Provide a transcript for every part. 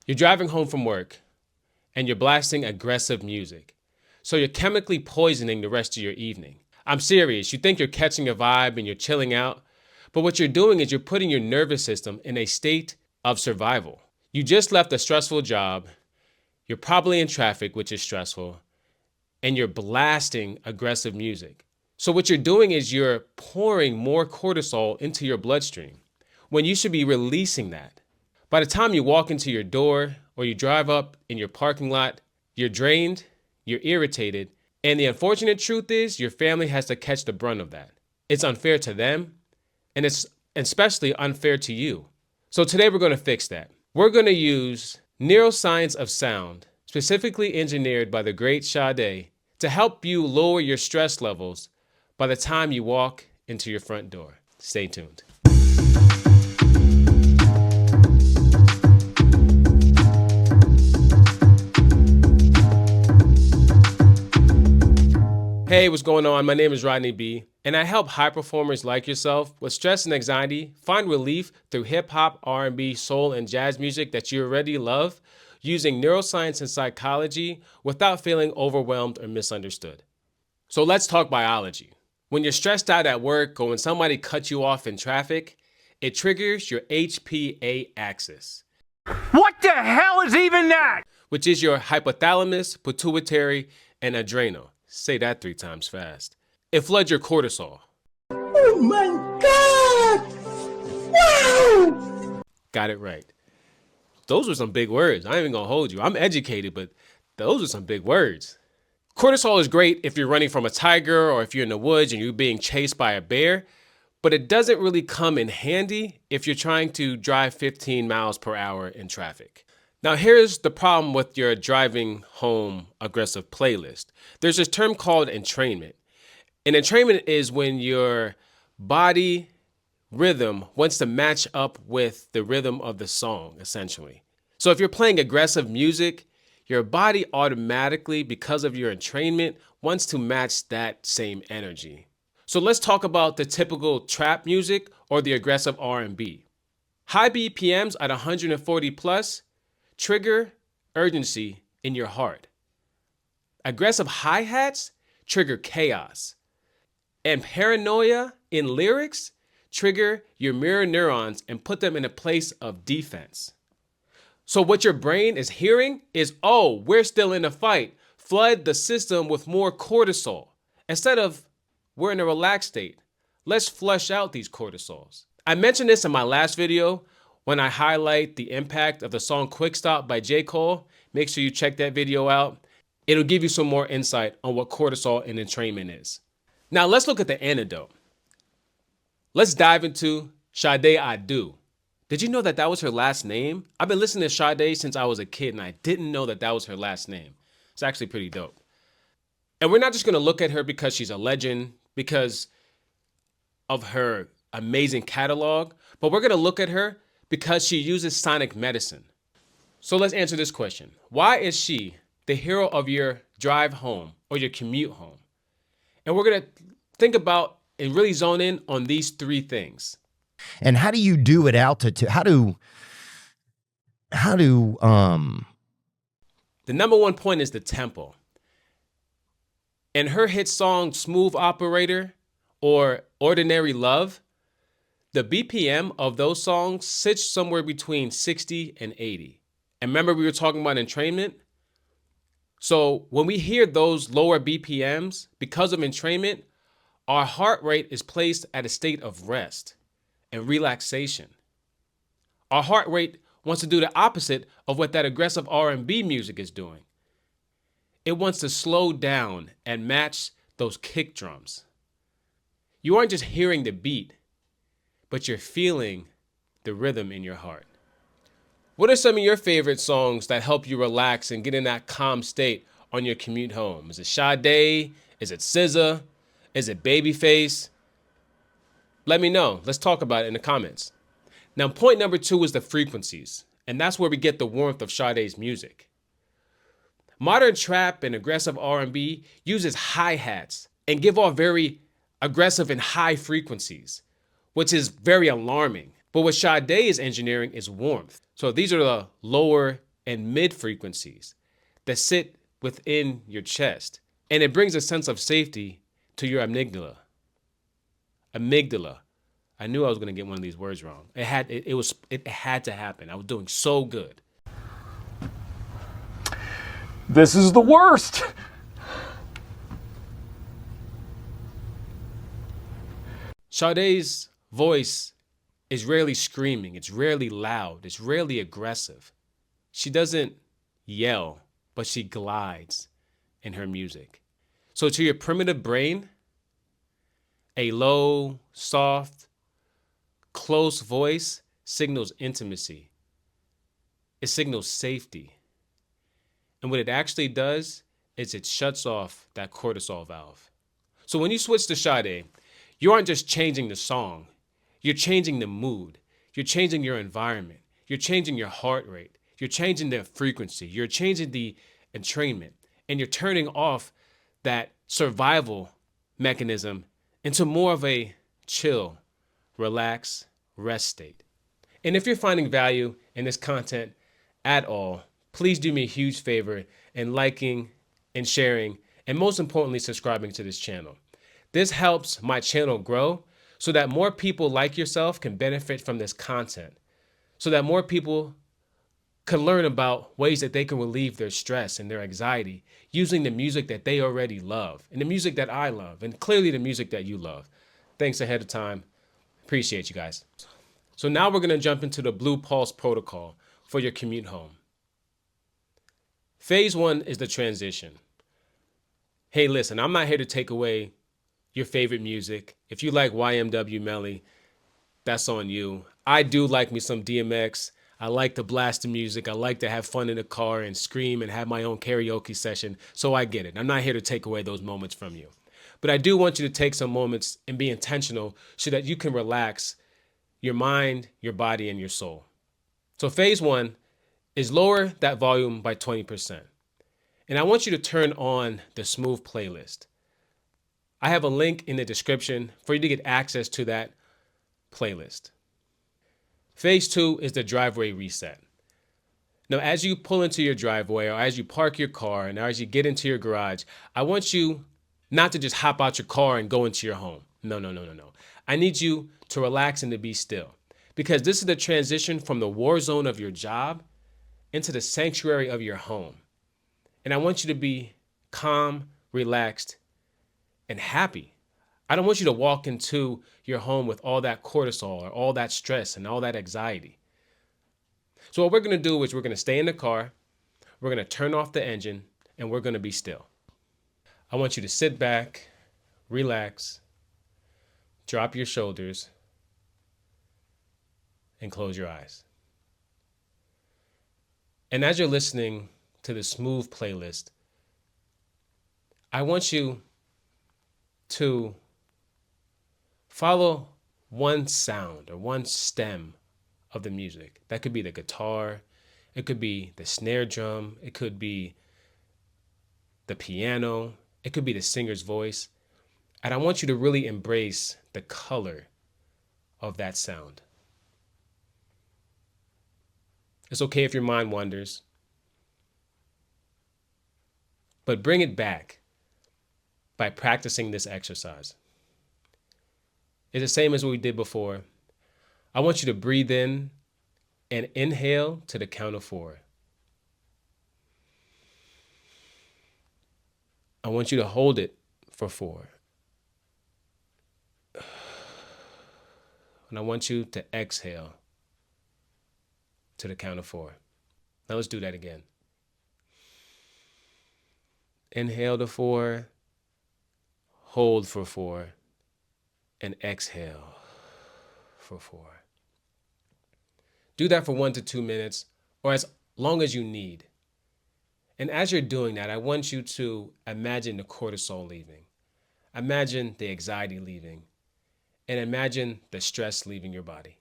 You're driving home from work and you're blasting aggressive music. So you're chemically poisoning the rest of your evening. I'm serious. You think you're catching a vibe and you're chilling out, but what you're doing is you're putting your nervous system in a state of survival. You just left a stressful job. You're probably in traffic, which is stressful, and you're blasting aggressive music. So what you're doing is you're pouring more cortisol into your bloodstream when you should be releasing that. By the time you walk into your door or you drive up in your parking lot, you're drained, you're irritated, and the unfortunate truth is your family has to catch the brunt of that. It's unfair to them, and it's especially unfair to you. So today we're going to fix that. We're going to use Neuroscience of Sound, specifically engineered by the great Sade, to help you lower your stress levels by the time you walk into your front door. Stay tuned. Hey, what's going on? My name is Rodney B, and I help high performers like yourself with stress and anxiety find relief through hip hop, R&B, soul, and jazz music that you already love, using neuroscience and psychology without feeling overwhelmed or misunderstood. So let's talk biology. When you're stressed out at work or when somebody cuts you off in traffic, it triggers your HPA axis. What the hell is even that? Which is your hypothalamus, pituitary, and adrenal. Say that 3 times fast. It floods your cortisol. Oh my God! Wow! Got it right. Those were some big words. I ain't even gonna hold you. I'm educated, but those are some big words. Cortisol is great if you're running from a tiger or if you're in the woods and you're being chased by a bear, but it doesn't really come in handy if you're trying to drive 15 miles per hour in traffic. Now, here's the problem with your driving home aggressive playlist. There's this term called entrainment. And entrainment is when your body rhythm wants to match up with the rhythm of the song, essentially. So if you're playing aggressive music, your body automatically, because of your entrainment, wants to match that same energy. So let's talk about the typical trap music or the aggressive R&B. High BPMs at 140 plus trigger urgency in your heart. Aggressive hi-hats trigger chaos. And paranoia in lyrics trigger your mirror neurons and put them in a place of defense. So what your brain is hearing is, oh, we're still in a fight. Flood the system with more cortisol. Instead of, we're in a relaxed state. Let's flush out these cortisols. I mentioned this in my last video when I highlight the impact of the song Quick Stop by J. Cole. Make sure you check that video out. It'll give you some more insight on what cortisol and entrainment is. Now let's look at the antidote. Let's dive into Sade I Do. Did you know that that was her last name? I've been listening to Sade since I was a kid and I didn't know that that was her last name. It's actually pretty dope. And we're not just gonna look at her because she's a legend, because of her amazing catalog, but we're gonna look at her because she uses sonic medicine. So let's answer this question. Why is she the hero of your drive home or your commute home? And we're gonna think about and really zone in on these 3 things. And how do you do it altitude? The number 1 point is the tempo. In her hit song, Smooth Operator or Ordinary Love, the BPM of those songs sits somewhere between 60 and 80. And remember we were talking about entrainment? So when we hear those lower BPMs, because of entrainment, our heart rate is placed at a state of rest and relaxation. Our heart rate wants to do the opposite of what that aggressive R&B music is doing. It wants to slow down and match those kick drums. You aren't just hearing the beat, but you're feeling the rhythm in your heart. What are some of your favorite songs that help you relax and get in that calm state on your commute home? Is it Sade? Is it SZA? Is it Babyface? Let me know. Let's talk about it in the comments. Now, point number 2 is the frequencies, and that's where we get the warmth of Sade's music. Modern trap and aggressive R&B uses hi-hats and give off very aggressive and high frequencies, which is very alarming. But what Sade is engineering is warmth. So these are the lower and mid frequencies that sit within your chest. And it brings a sense of safety to your amygdala. Amygdala. I knew I was going to get one of these words wrong. It had to happen. I was doing so good. This is the worst. Sade's voice is rarely screaming. It's rarely loud. It's rarely aggressive. She doesn't yell, but she glides in her music. So to your primitive brain, a low, soft, close voice signals intimacy. It signals safety. And what it actually does is it shuts off that cortisol valve. So when you switch to Sade, you aren't just changing the song. You're changing the mood. You're changing your environment. You're changing your heart rate. You're changing the frequency. You're changing the entrainment. And you're turning off that survival mechanism into more of a chill, relax, rest state. And if you're finding value in this content at all, please do me a huge favor in liking and sharing, and most importantly, subscribing to this channel. This helps my channel grow so that more people like yourself can benefit from this content, so that more people can learn about ways that they can relieve their stress and their anxiety using the music that they already love and the music that I love and clearly the music that you love. Thanks ahead of time. Appreciate you guys. So now we're going to jump into the Blue Pulse protocol for your commute home. Phase 1 is the transition. Hey, listen, I'm not here to take away your favorite music. If you like YMW Melly, that's on you. I do like me some DMX. I like to blast the music. I like to have fun in the car and scream and have my own karaoke session. So I get it. I'm not here to take away those moments from you. But I do want you to take some moments and be intentional so that you can relax your mind, your body, and your soul. So phase 1 is lower that volume by 20%. And I want you to turn on the smooth playlist. I have a link in the description for you to get access to that playlist. Phase 2 is the driveway reset. Now, as you pull into your driveway or as you park your car and as you get into your garage, I want you not to just hop out your car and go into your home. No. I need you to relax and to be still, because this is the transition from the war zone of your job into the sanctuary of your home. And I want you to be calm, relaxed, and happy. I don't want you to walk into your home with all that cortisol or all that stress and all that anxiety. So what we're going to do is we're going to stay in the car, we're going to turn off the engine, and we're going to be still. I want you to sit back, relax, drop your shoulders, and close your eyes. And as you're listening to the smooth playlist, I want you to follow one sound or one stem of the music. That could be the guitar, it could be the snare drum, it could be the piano, it could be the singer's voice. And I want you to really embrace the color of that sound. It's okay if your mind wanders, but bring it back by practicing this exercise. It's the same as what we did before. I want you to breathe in and inhale to the count of 4. I want you to hold it for 4. And I want you to exhale to the count of 4. Now let's do that again. Inhale to 4, hold for 4, and exhale for 4. Do that for 1 to 2 minutes, or as long as you need. And as you're doing that, I want you to imagine the cortisol leaving. Imagine the anxiety leaving. And imagine the stress leaving your body.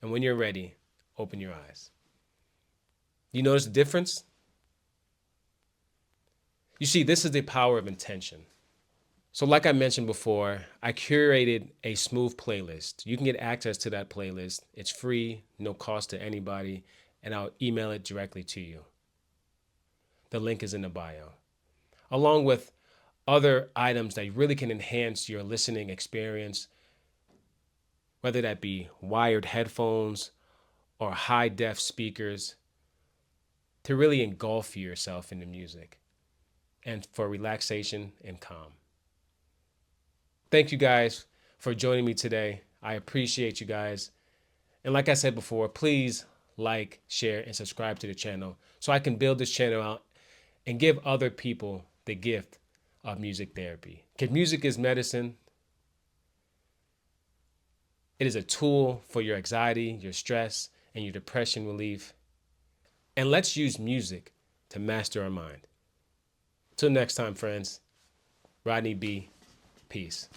And when you're ready, open your eyes. You notice the difference? You see, this is the power of intention. So like I mentioned before, I curated a smooth playlist. You can get access to that playlist. It's free, no cost to anybody. and I'll email it directly to you. The link is in the bio, along with other items that really can enhance your listening experience, whether that be wired headphones or high-def speakers, to really engulf yourself in the music and for relaxation and calm. Thank you guys for joining me today. I appreciate you guys. And like I said before, please like, share, and subscribe to the channel so I can build this channel out and give other people the gift of music therapy. Because music is medicine. It is a tool for your anxiety, your stress, and your depression relief. And let's use music to master our mind. Till next time, friends. Rodney B. Peace.